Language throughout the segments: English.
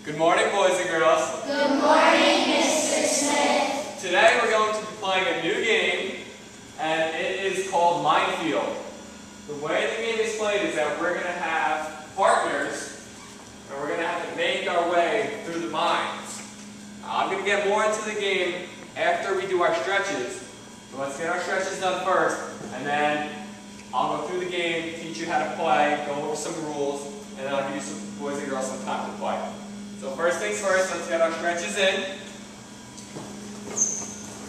Good morning, boys and girls. Good morning, Mr. Smith. Today we're going to be playing a new game, and it is called MineField. The way the game is played is that we're going to have partners, and we're going to have to make our way through the mines. I'm going to get more into the game after we do our stretches. So let's get our stretches done first, and then I'll go through the game, teach you how to play, go over some rules, and then I'll give you some boys and girls some time to play. So first things first, let's get our stretches in.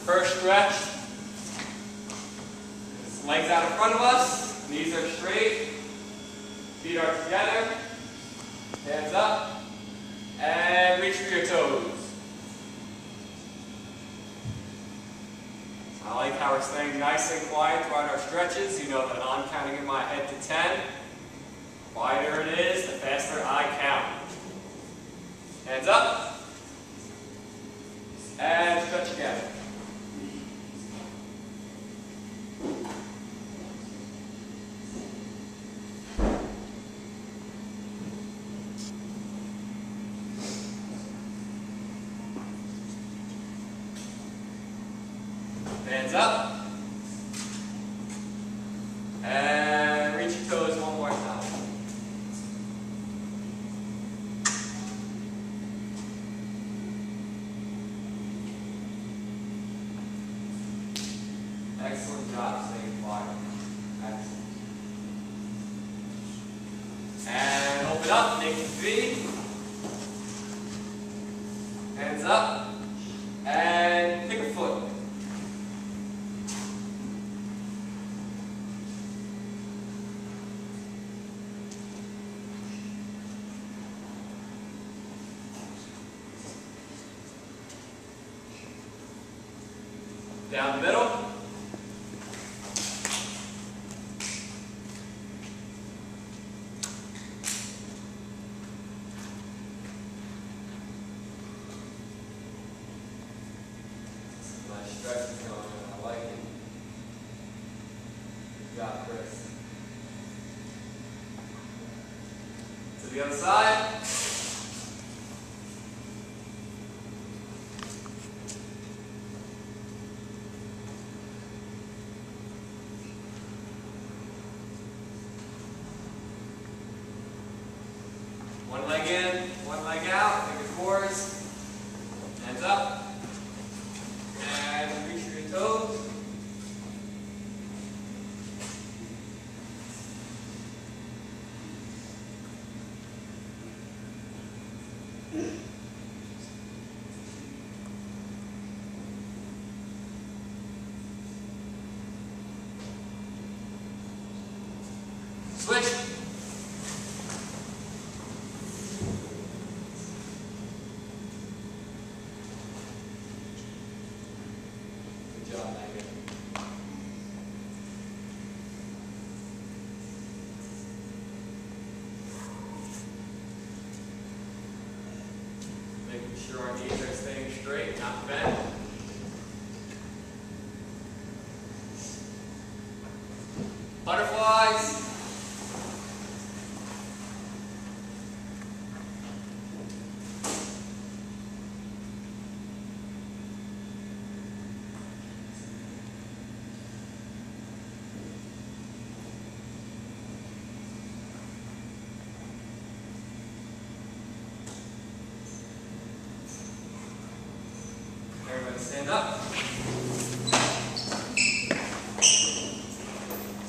First stretch, legs out in front of us, knees are straight, feet are together, hands up, and reach for your toes. I like how we're staying nice and quiet throughout our stretches. You know that I'm counting in my head to 10. The quieter it is, the faster I count. Hands up, and stretch again. Hands up, and reach your toes one more time. Excellent job staying quiet. Excellent. And open up, make it V. Hands up, and pick a foot. Down the middle. Nice stretch is going on. I like it. Good job, Chris. To the other side. One leg in, one leg out, take it forwards, hands up, and reach for your toes. Switch. Making sure our knees are staying straight, not bent. Butterflies. Everybody stand up.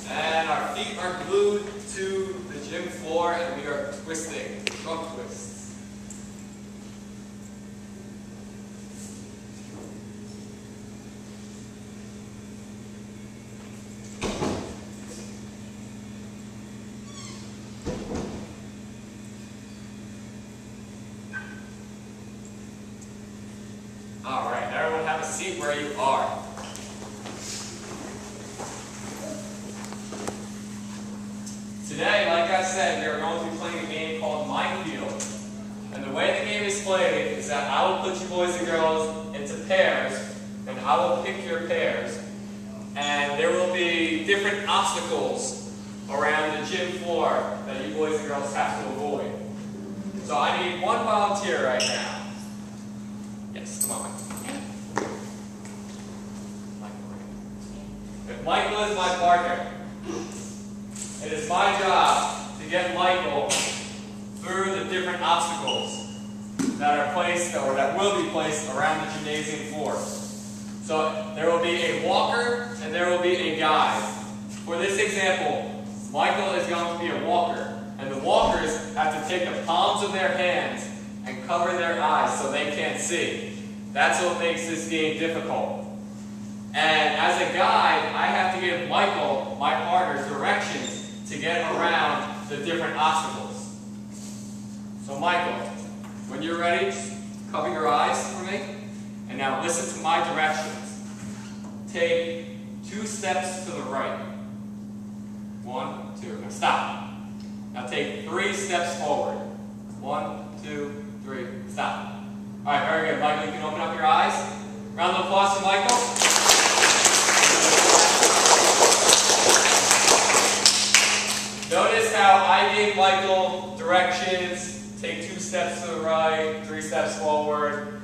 And our feet are glued to the gym floor and we are twisting, trunk twists. All right, everyone have a seat where you are. Today, like I said, we are going to be playing a game called MineField. And the way the game is played is that I will put you boys and girls into pairs, and I will pick your pairs. And there will be different obstacles around the gym floor that you boys and girls have to avoid. So I need one volunteer right now. Yes, come on. If Michael is my partner, it is my job to get Michael through the different obstacles that are placed or that will be placed around the gymnasium floor. So there will be a walker and there will be a guide. For this example, Michael is going to be a walker, and the walkers have to take the palms of their hands and cover their eyes so they can't see. That's what makes this game difficult. And as a guide, I have to give Michael, my partner, directions to get around the different obstacles. So Michael, when you're ready, cover your eyes for me, and now listen to my directions. Take 2 steps to the right. 1, 2. Now stop. Now take 3 steps forward. 1, 2, 3. Stop. All right, very good. Michael, you can open up your eyes. Round of applause for Michael. Notice how I gave Michael directions. Take 2 steps to the right, 3 steps forward.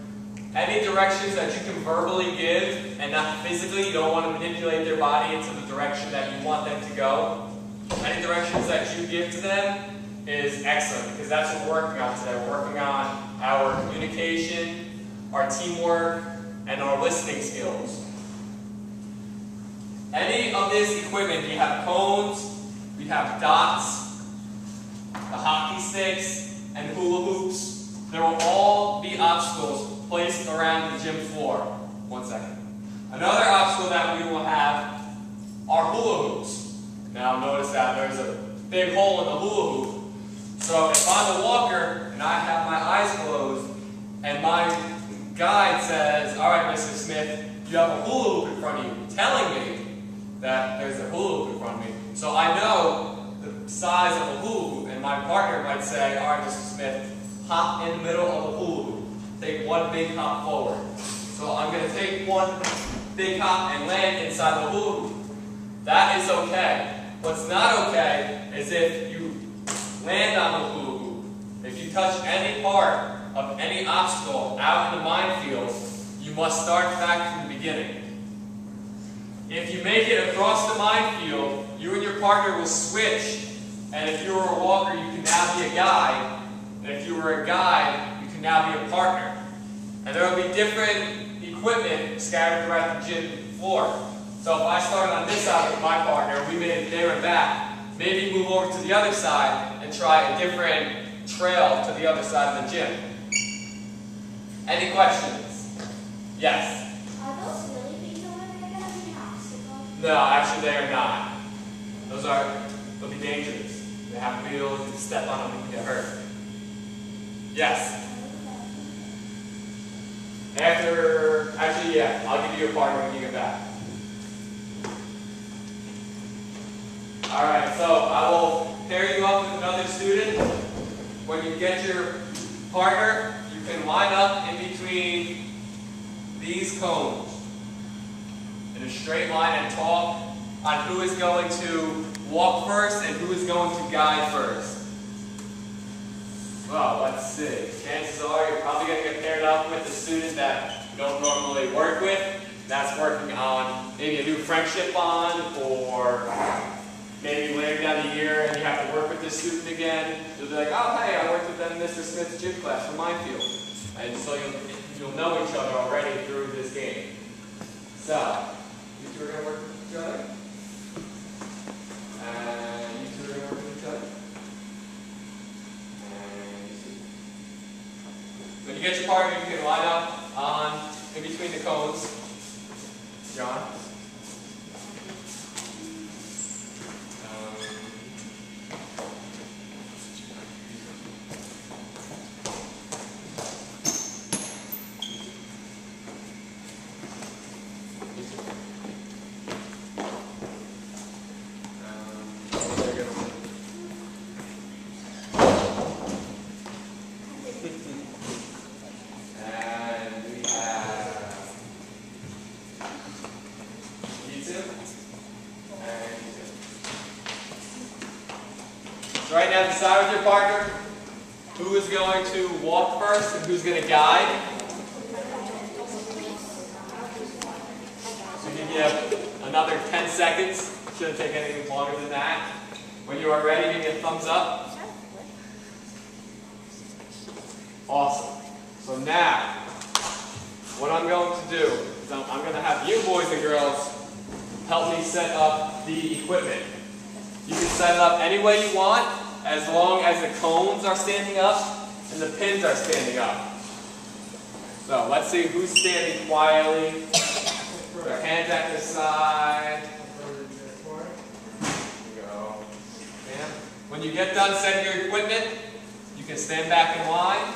Any directions that you can verbally give and not physically, you don't want to manipulate their body into the direction that you want them to go. Any directions that you give to them is excellent, because that's what we're working on today. We're working on our communication, our teamwork, and our listening skills. Any of this equipment, we have cones, we have dots, the hockey sticks, and hula hoops. There will all be obstacles placed around the gym floor. 1 second. Another obstacle that we will have are hula hoops. Now notice that there's a big hole in the hula hoop. So if I'm a walker and I have my eyes closed and my guide says, all right, Mr. Smith, you have a hula hoop in front of you, telling me that there's a hula hoop in front of me. So I know the size of a hula hoop, and my partner might say, all right, Mr. Smith, hop in the middle of the hula hoop. Take 1 big hop forward. So I'm going to take 1 big hop and land inside the hula hoop. That is okay. What's not okay is if you land on the hula hoop. If you touch any part of any obstacle out in the minefield, you must start back from the beginning. If you make it across the minefield, you and your partner will switch, and if you were a walker, you can now be a guide, and if you were a guide, you can now be a partner. And there will be different equipment scattered throughout the gym floor. So if I started on this side with my partner, we made it there and back, maybe move over to the other side and try a different trail to the other side of the gym. Any questions? Yes? Are those really big over there going to be an obstacle? No, actually they are not. They'll be dangerous. They have wheels, you can step on them, you can get hurt. Yes? Actually, yeah, I'll give you a partner when you get back. Alright, so I will pair you up with another student. When you get your partner, you can line up in between these cones in a straight line and talk on who is going to walk first and who is going to guide first. Well, let's see. Chances are you're probably going to get paired up with a student that you don't normally work with. That's working on maybe a new friendship bond, or maybe later down the year and you have to work with this student again. You'll be like, oh hey, I worked with them in Mr. Smith's gym class for MineField. And so you'll know each other already through this game. So, you two are going to work with each other. And you two are going to work with each other. And you see. When you get your partner, you can line up on in between the cones. John. Right now, decide with your partner who is going to walk first and who's going to guide. So give you another 10 seconds. Shouldn't take anything longer than that. When you are ready, give me a thumbs up. Awesome. So now, what I'm going to do is I'm going to have you boys and girls help me set up the equipment. You can set it up any way you want, as long as the cones are standing up and the pins are standing up. So let's see who's standing quietly. Their hands at the side. Go. And when you get done setting your equipment, you can stand back in line.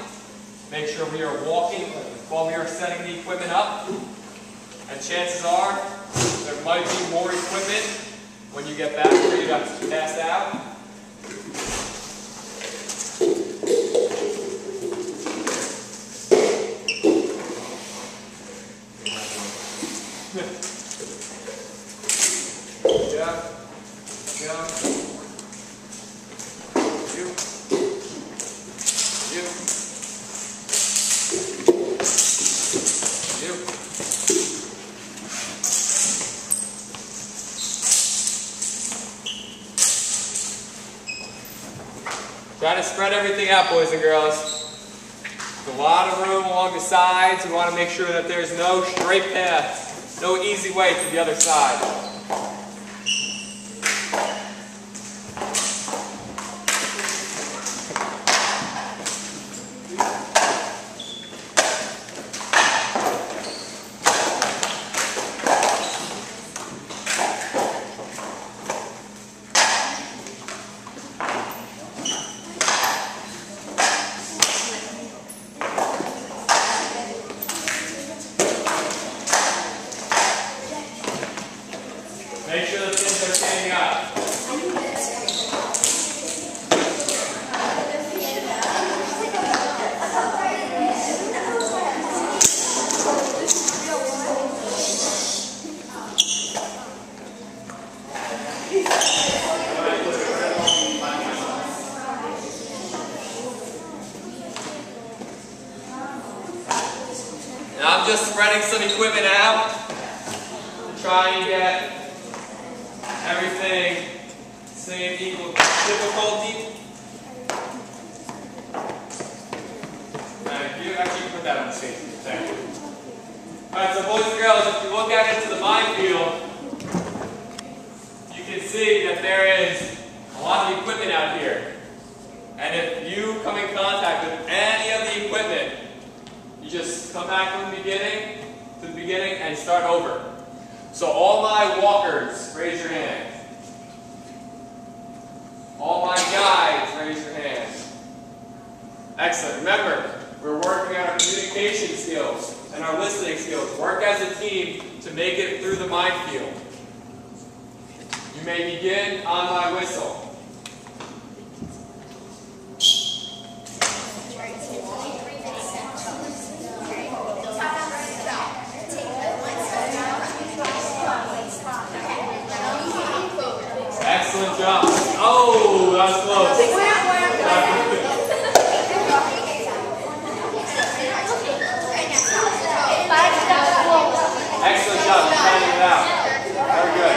Make sure we are walking while we are setting the equipment up. And chances are, there might be more equipment when you get back for you to pass out. Yeah. Yeah. You. Try to spread everything out, boys and girls. There's a lot of room along the sides. We want to make sure that there's no straight path, no easy way to the other side. Make sure the pins are standing up. And I'm just spreading some equipment out to try and get everything same equal difficulty. Thank you. Actually, put that on the screen. Thank you. Alright, so boys and girls, if you look out into the MineField, you can see that there is a lot of equipment out here. And if you come in contact with any of the equipment, you just come back from the beginning to the beginning and start over. So all my walkers, raise your hand. All my guides, raise your hand. Excellent. Remember, we're working on our communication skills and our listening skills. Work as a team to make it through the MineField. You may begin on my whistle. Excellent job. Oh, that was close. Excellent job. Timing it out. Very good.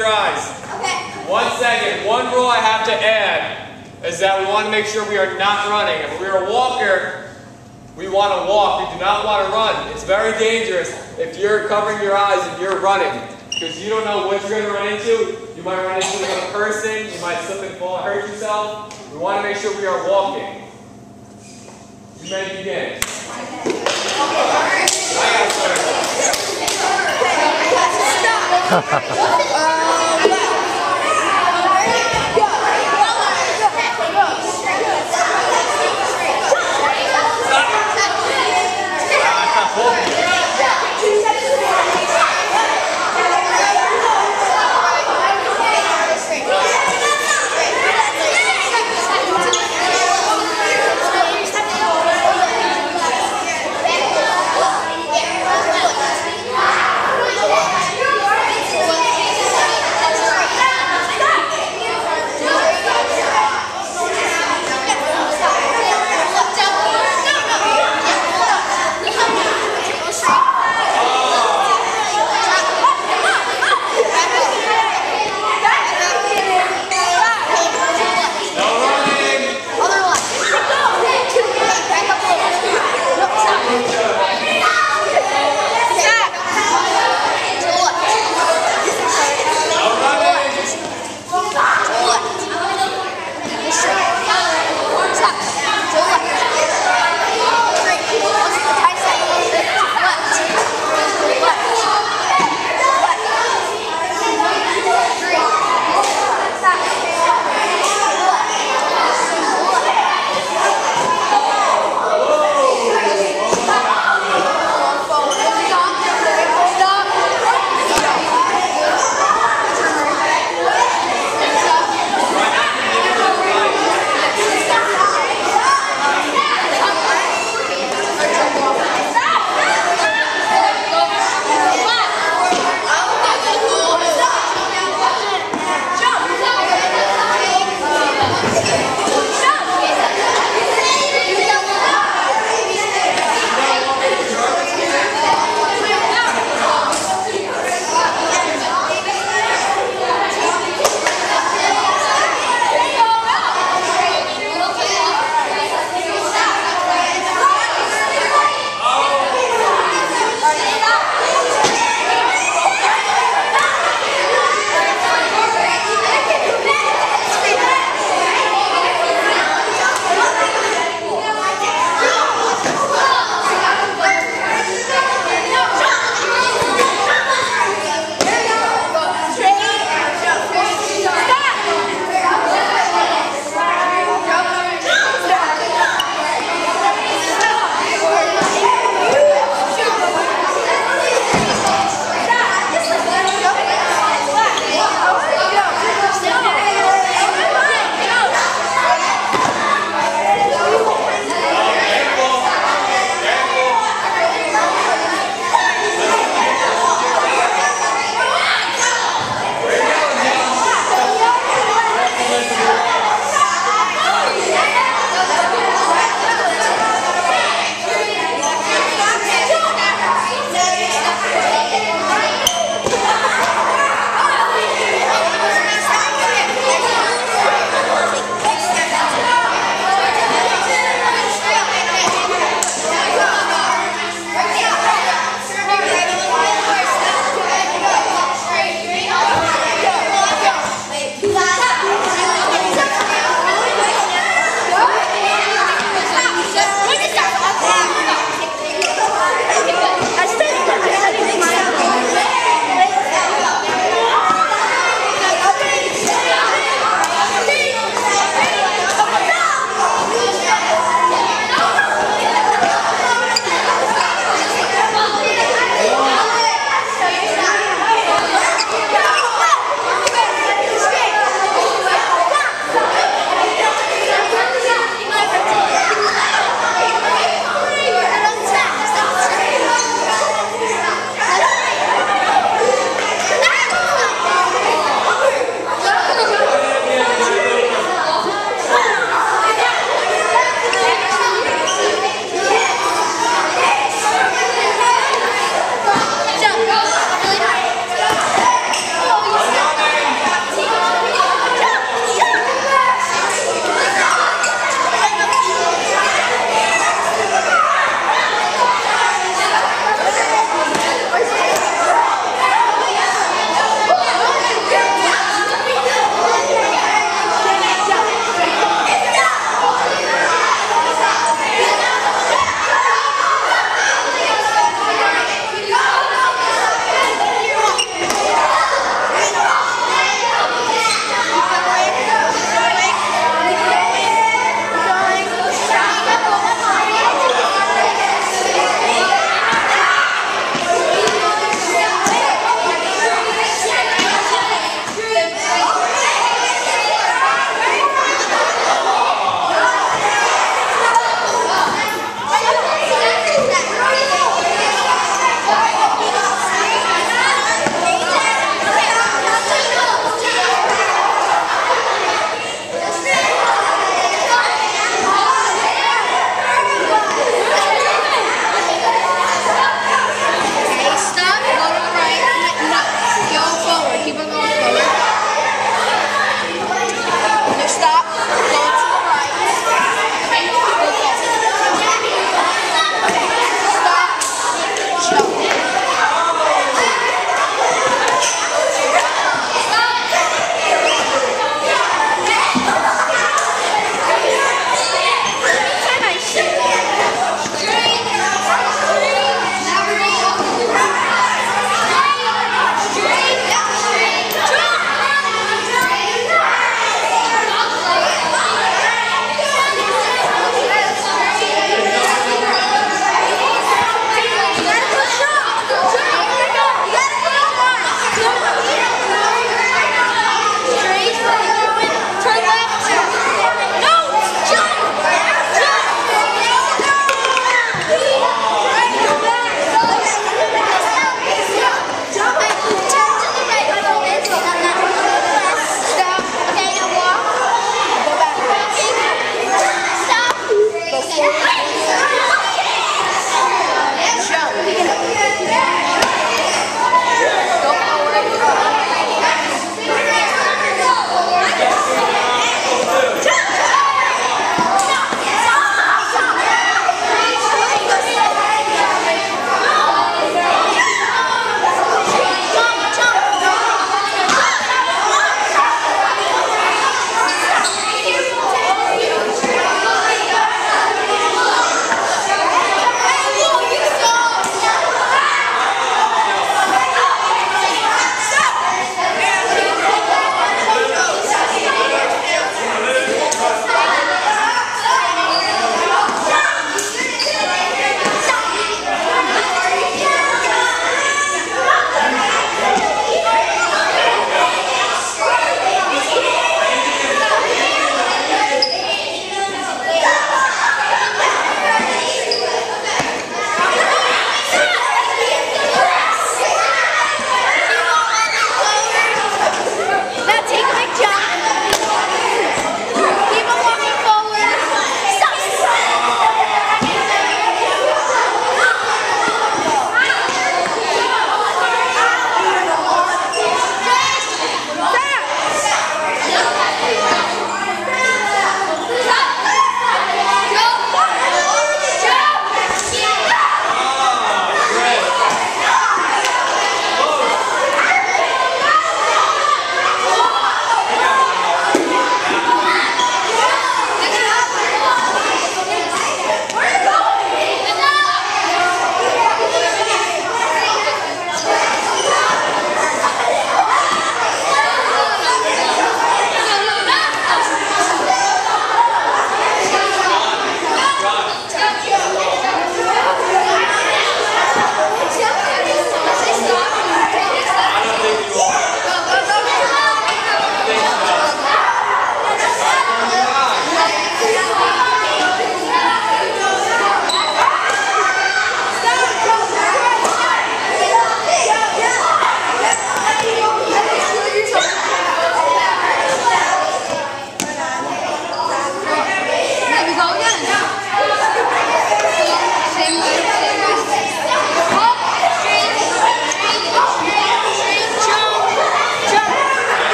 your eyes. Okay. 1 second. One rule I have to add is that we want to make sure we are not running. If we're a walker, we want to walk. We do not want to run. It's very dangerous if you're covering your eyes and you're running, because you don't know what you're going to run into. You might run into another person. You might slip and fall and hurt yourself. We want to make sure we are walking. You may begin. I got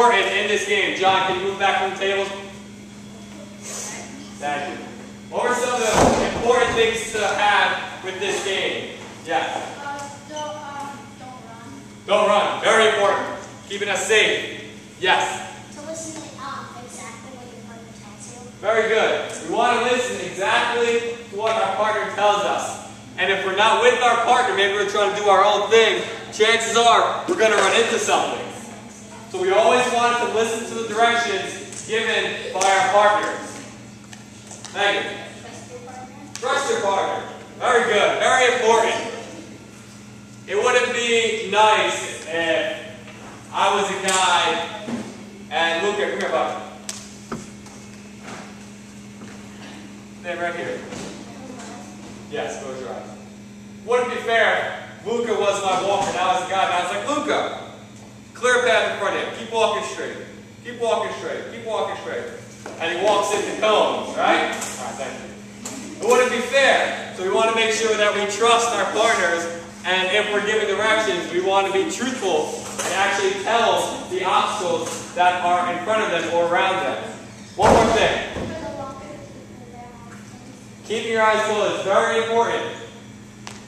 important in this game? John, can you move back from the tables? Thank you. What are some of the important things to have with this game? Yes? Don't run. Don't run. Very important. Keeping us safe. Yes? To listen exactly what your partner tells you. Very good. We want to listen exactly to what our partner tells us. And if we're not with our partner, maybe we're trying to do our own thing, chances are we're going to run into something. So we always want to listen to the directions given by our partners. Thank you. Trust your partner. Very good. Very important. It wouldn't be nice if I was a guy and Luca, come here, bud. Stand right here. Yes, close your eyes. Wouldn't be fair if Luca was my walker and I was a guy and I was like, Luca, clear path in front of him. Keep walking straight. Keep walking straight. Keep walking straight. And he walks into cones, right? Alright, thank you. It wouldn't be fair. So we want to make sure that we trust our partners, and if we're giving directions, we want to be truthful and actually tell the obstacles that are in front of them or around them. One more thing. Keeping your eyes closed is very important.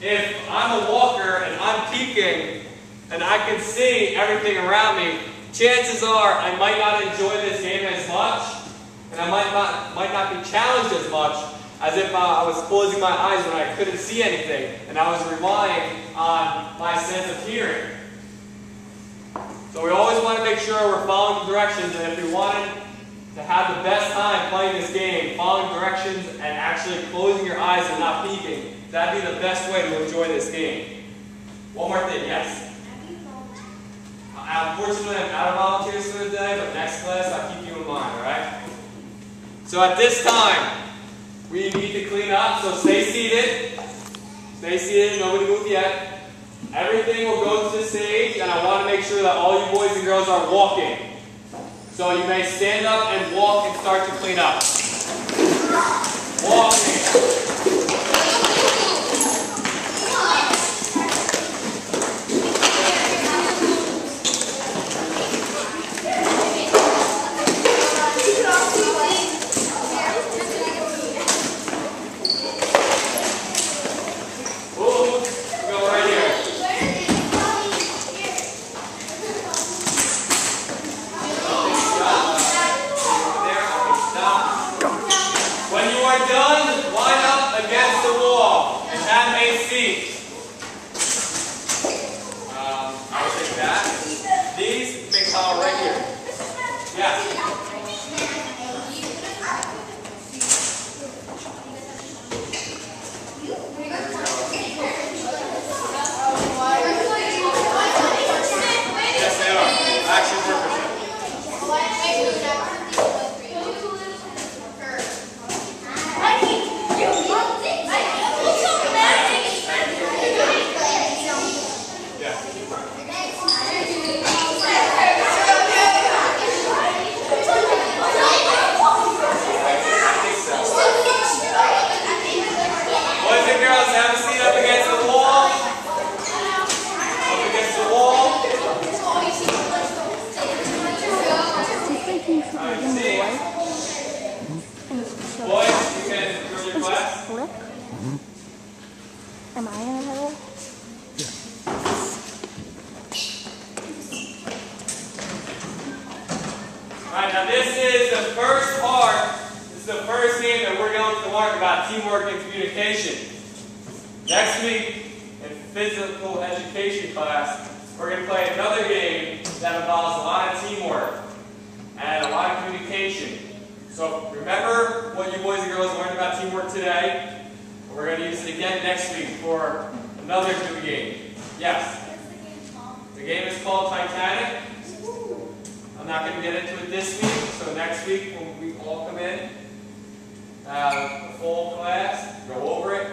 If I'm a walker and I'm peeking and I can see everything around me, chances are I might not enjoy this game as much, and I might not be challenged as much as if I was closing my eyes when I couldn't see anything and I was relying on my sense of hearing. So we always want to make sure we're following the directions, and if we wanted to have the best time playing this game, following directions and actually closing your eyes and not peeking, that'd be the best way to enjoy this game. One more thing, yes? Unfortunately, I'm out of volunteers for the day, but next class I'll keep you in mind, alright? So at this time, we need to clean up, so stay seated. Stay seated, nobody move yet. Everything will go to the stage, and I want to make sure that all you boys and girls are walking. So you may stand up and walk and start to clean up. Walking. Am I in the middle? Alright, now this is the first part. This is the first game that we're going to learn about teamwork and communication. Next week, in physical education class, we're going to play another game that involves a lot of teamwork and a lot of communication. So remember what you boys and girls learned about teamwork today. We're going to use it again next week for another new game. Yes? The game is called Titanic. I'm not going to get into it this week, so next week when we all come in, the full class, go over it,